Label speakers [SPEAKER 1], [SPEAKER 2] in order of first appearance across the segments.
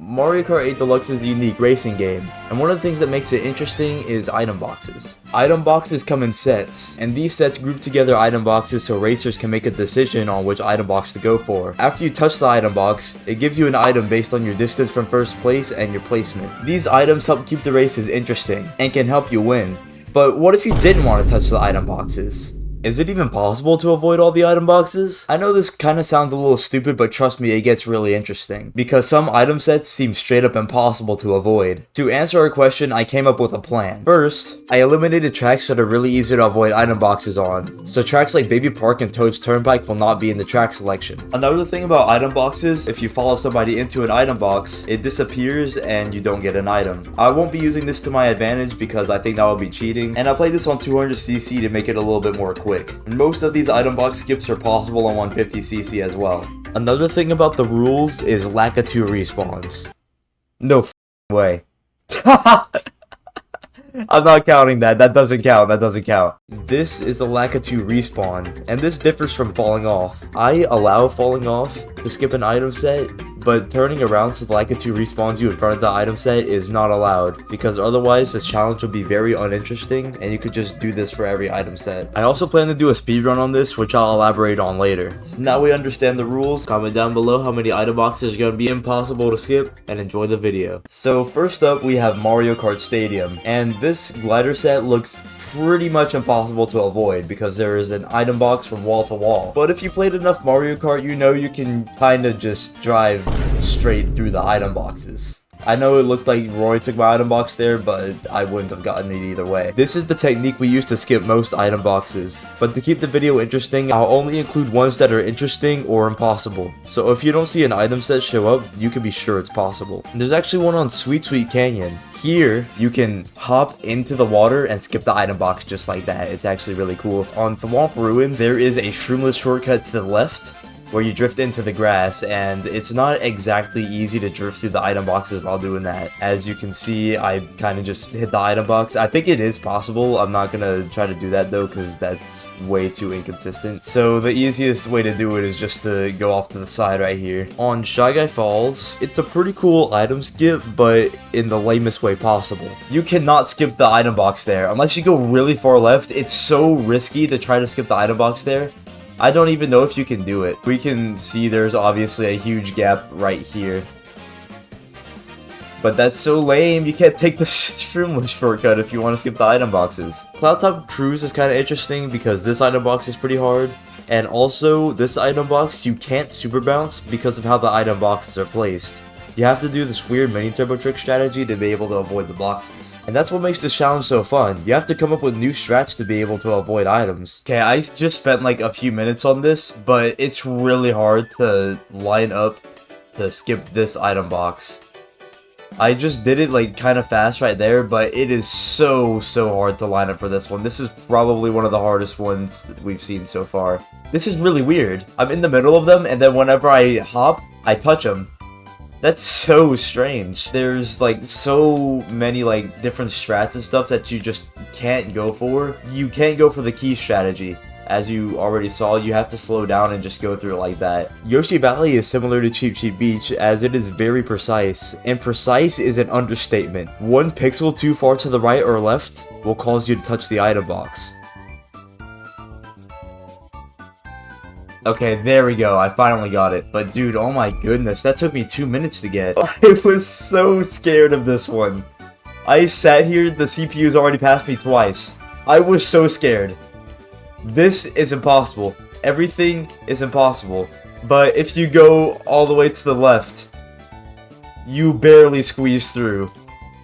[SPEAKER 1] Mario Kart 8 Deluxe is a unique racing game, and one of the things that makes it interesting is item boxes. Item boxes come in sets, and these sets group together item boxes so racers can make a decision on which item box to go for. After you touch the item box, it gives you an item based on your distance from first place and your placement. These items help keep the races interesting, and can help you win. But what if you didn't want to touch the item boxes? Is it even possible to avoid all the item boxes? I know this kinda sounds a little stupid, but trust me, it gets really interesting. Because some item sets seem straight up impossible to avoid. To answer our question, I came up with a plan. First, I eliminated tracks that are really easy to avoid item boxes on. So tracks like Baby Park and Toad's Turnpike will not be in the track selection. Another thing about item boxes, if you follow somebody into an item box, it disappears and you don't get an item. I won't be using this to my advantage because I think that would be cheating. And I played this on 200cc to make it a little bit more quick. And most of these item box skips are possible on 150cc as well. Another thing about the rules is lack of 2 respawns. No way. I'm not counting that. That doesn't count. That doesn't count. This is a lack of 2 respawn, and this differs from falling off. I allow falling off to skip an item set, but turning around so the lack of 2 respawns you in front of the item set is not allowed, because otherwise this challenge will be very uninteresting, and you could just do this for every item set. I also plan to do a speedrun on this, which I'll elaborate on later. So now we understand the rules. Comment down below how many item boxes are going to be impossible to skip, and enjoy the video. So first up, we have Mario Kart Stadium, and this glider set looks pretty much impossible to avoid because there is an item box from wall to wall. But if you played enough Mario Kart, you know you can kinda just drive straight through the item boxes. I know it looked like Roy took my item box there, but I wouldn't have gotten it either way. This is the technique we use to skip most item boxes. But to keep the video interesting, I'll only include ones that are interesting or impossible. So if you don't see an item set show up, you can be sure it's possible. There's actually one on Sweet Sweet Canyon. Here, you can hop into the water and skip the item box just like that. It's actually really cool. On Thwomp Ruins, there is a shroomless shortcut to the left, where you drift into the grass, and it's not exactly easy to drift through the item boxes while doing that. As you can see, I kind of just hit the item box. I think it is possible. I'm not gonna try to do that though, because that's way too inconsistent. So the easiest way to do it is just to go off to the side right here. On Shy Guy Falls, it's a pretty cool item skip, but in the lamest way possible. You cannot skip the item box there. Unless you go really far left, it's so risky to try to skip the item box there. I don't even know if you can do it. We can see there's obviously a huge gap right here. But that's so lame, you can't take the shroomless shortcut if you want to skip the item boxes. Cloud Top Cruise is kind of interesting because this item box is pretty hard. And also, this item box, you can't super bounce because of how the item boxes are placed. You have to do this weird mini turbo trick strategy to be able to avoid the boxes. And that's what makes this challenge so fun. You have to come up with new strats to be able to avoid items. Okay, I just spent like a few minutes on this, but it's really hard to line up to skip this item box. I just did it like kind of fast right there, but it is so hard to line up for this one. This is probably one of the hardest ones that we've seen so far. This is really weird. I'm in the middle of them, and then whenever I hop, I touch them. That's so strange. There's like so many like different strats and stuff that you just can't go for. You can't go for the key strategy. As you already saw, you have to slow down and just go through it like that. Yoshi Valley is similar to Cheep Cheep Beach as it is very precise. And precise is an understatement. 1 pixel too far to the right or left will cause you to touch the item box. Okay, there we go. I finally got it. But dude, oh my goodness, that took me 2 minutes to get. I was so scared of this one. I sat here, the CPU's already passed me twice. I was so scared. This is impossible. Everything is impossible. But if you go all the way to the left, you barely squeeze through.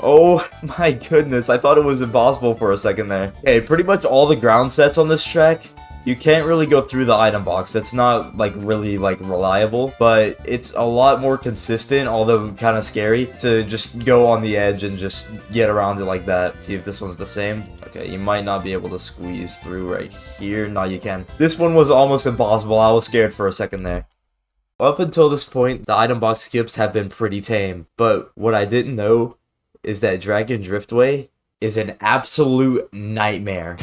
[SPEAKER 1] Oh my goodness, I thought it was impossible for a second there. Okay, pretty much all the ground sets on this track, you can't really go through the item box. That's not like really like reliable, but it's a lot more consistent, although kind of scary, to just go on the edge and just get around it like that. See if this one's the same. Okay, you might not be able to squeeze through right here. No, you can. This one was almost impossible. I was scared for a second there. Up until this point, the item box skips have been pretty tame, but what I didn't know is that Dragon Driftway is an absolute nightmare.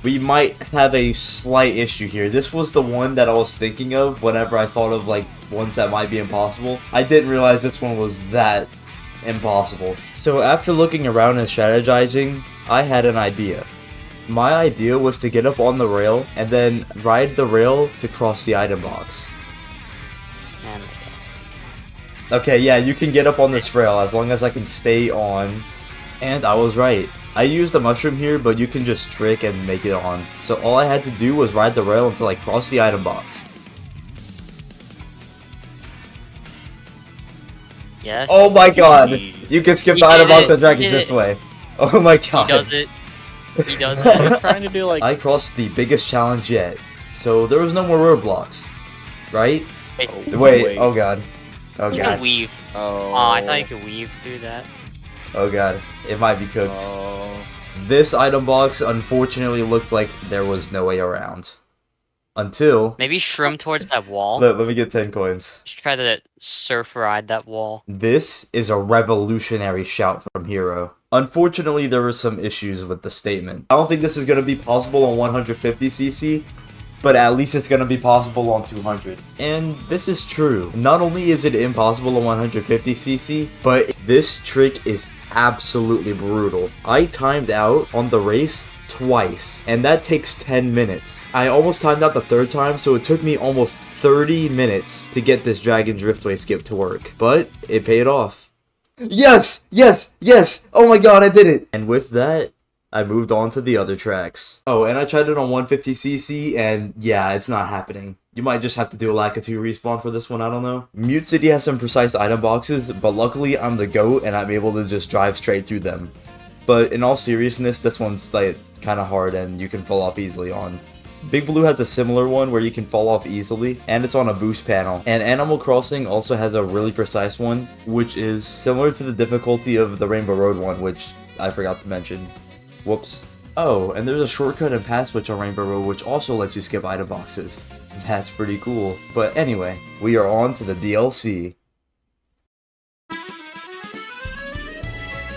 [SPEAKER 1] we might have a slight issue here. This was the one that I was thinking of whenever I thought of like ones that might be impossible. I didn't realize this one was that impossible. So after looking around and strategizing, I had an idea. My idea was to get up on the rail and then ride the rail to cross the item box. Okay, yeah, you can get up on this rail as long as I can stay on. And I was right. I used a mushroom here, but you can just trick and make it on. So all I had to do was ride the rail until I crossed the item box.
[SPEAKER 2] Yes.
[SPEAKER 1] Oh my god! You can skip the item box and drag it Driftway. Oh my god.
[SPEAKER 2] He does it. He does it.
[SPEAKER 3] I'm trying to do like...
[SPEAKER 1] I crossed the biggest challenge yet. So there was no more roadblocks. Right? Wait, oh god. Oh
[SPEAKER 2] You can
[SPEAKER 1] god.
[SPEAKER 2] weave.
[SPEAKER 3] Oh.
[SPEAKER 2] Oh, I thought you could weave through that.
[SPEAKER 1] Oh god. It might be cooked.
[SPEAKER 3] Oh.
[SPEAKER 1] This item box unfortunately looked like there was no way around. Until...
[SPEAKER 2] Maybe shroom towards that wall.
[SPEAKER 1] Let me get 10 coins.
[SPEAKER 2] Just try to surf ride that wall.
[SPEAKER 1] This is a revolutionary shout from Hero. Unfortunately, there were some issues with the statement. I don't think this is going to be possible on 150cc, but at least it's going to be possible on 200. And this is true. Not only is it impossible on 150cc, but this trick is absolutely brutal. I timed out on the race twice, and that takes 10 minutes. I almost timed out the third time, so it took me almost 30 minutes to get this Dragon Driftway skip to work. But it paid off. Yes! Yes! Yes! Oh my god, I did it! And with that, I moved on to the other tracks. Oh, and I tried it on 150cc, and yeah, it's not happening. You might just have to do a Lakitu respawn for this one, I don't know. Mute City has some precise item boxes, but luckily I'm the GOAT and I'm able to just drive straight through them. But in all seriousness, this one's like kind of hard and you can fall off easily on. Big Blue has a similar one where you can fall off easily, and it's on a boost panel. And Animal Crossing also has a really precise one, which is similar to the difficulty of the Rainbow Road one, which I forgot to mention. Whoops. Oh, and there's a shortcut and path switch on Rainbow Road, which also lets you skip item boxes. That's pretty cool. But anyway, we are on to the DLC.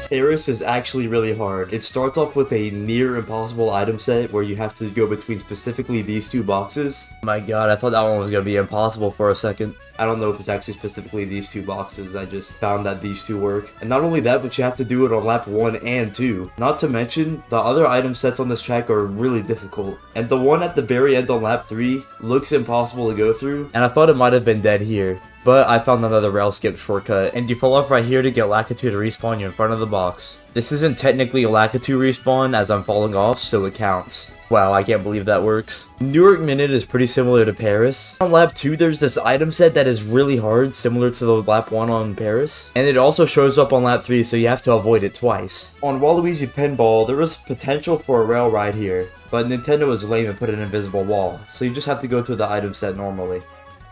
[SPEAKER 1] Paris is actually really hard. It starts off with a near impossible item set where you have to go between specifically these two boxes. Oh my god, I thought that one was gonna be impossible for a second. I don't know if it's actually specifically these two boxes, I just found that these two work. And not only that, but you have to do it on lap 1 and 2. Not to mention, the other item sets on this track are really difficult. And the one at the very end on lap 3 looks impossible to go through, and I thought it might have been dead here. But I found another rail skip shortcut, and you fall off right here to get Lakitu to respawn you in front of the box. This isn't technically a Lakitu respawn as I'm falling off, so it counts. Wow, I can't believe that works. Newark Minute is pretty similar to Paris. On lap 2, there's this item set that is really hard, similar to the lap 1 on Paris. And it also shows up on lap 3, so you have to avoid it twice. On Waluigi Pinball, there was potential for a rail ride here, but Nintendo was lame and put an invisible wall, so you just have to go through the item set normally.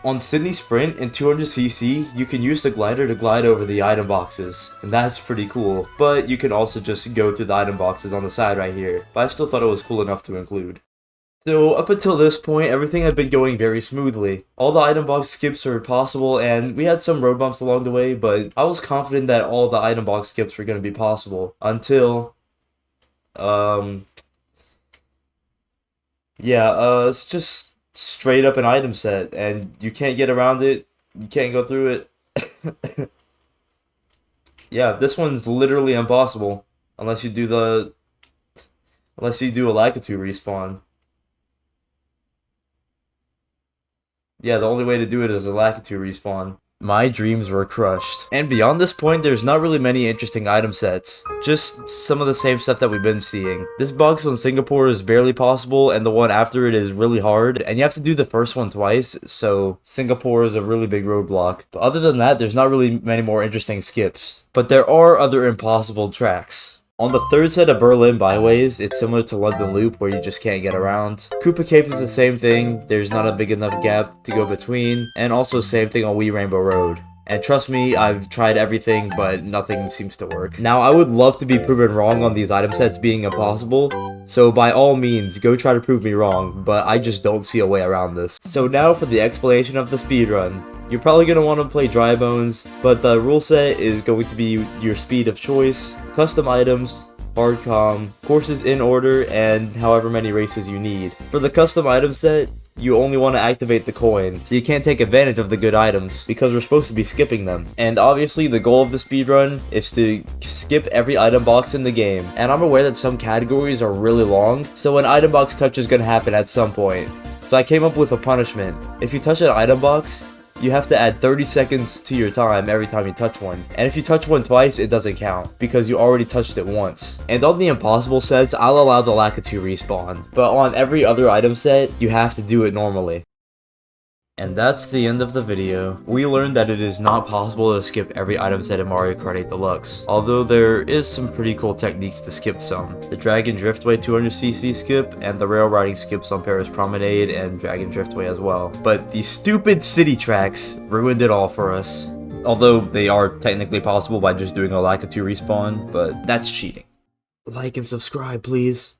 [SPEAKER 1] On Sydney Sprint in 200cc, you can use the glider to glide over the item boxes, and that's pretty cool, but you can also just go through the item boxes on the side right here, but I still thought it was cool enough to include. So up until this point, everything had been going very smoothly. All the item box skips are possible, and we had some road bumps along the way, but I was confident that all the item box skips were going to be possible, until, it's just straight up an item set, and you can't get around it, you can't go through it. Yeah, this one's literally impossible, unless you do a Lakitu respawn. Yeah, the only way to do it is a Lakitu respawn. My dreams were crushed. And beyond this point, there's not really many interesting item sets. Just some of the same stuff that we've been seeing. This box on Singapore is barely possible, and the one after it is really hard. And you have to do the first one twice, so Singapore is a really big roadblock. But other than that, there's not really many more interesting skips. But there are other impossible tracks. On the third set of Berlin byways, it's similar to London Loop where you just can't get around. Koopa Cape is the same thing, there's not a big enough gap to go between, and also same thing on Wee Rainbow Road. And trust me, I've tried everything, but nothing seems to work. Now, I would love to be proven wrong on these item sets being impossible, so by all means, go try to prove me wrong, but I just don't see a way around this. So now for the explanation of the speedrun. You're probably going to want to play Dry Bones, but the rule set is going to be your speed of choice, custom items, hardcom, courses in order, and however many races you need. For the custom item set, you only want to activate the coin, so you can't take advantage of the good items, because we're supposed to be skipping them. And obviously, the goal of the speedrun is to skip every item box in the game. And I'm aware that some categories are really long, so an item box touch is going to happen at some point. So I came up with a punishment. If you touch an item box, you have to add 30 seconds to your time every time you touch one. And if you touch one twice, it doesn't count, because you already touched it once. And on the impossible sets, I'll allow the Lakitu respawn. But on every other item set, you have to do it normally. And that's the end of the video. We learned that it is not possible to skip every item set in Mario Kart 8 Deluxe, although there is some pretty cool techniques to skip some. The Dragon Driftway 200cc skip, and the rail riding skips on Paris Promenade and Dragon Driftway as well. But the stupid city tracks ruined it all for us. Although they are technically possible by just doing a Lakitu respawn, but that's cheating. Like and subscribe, please.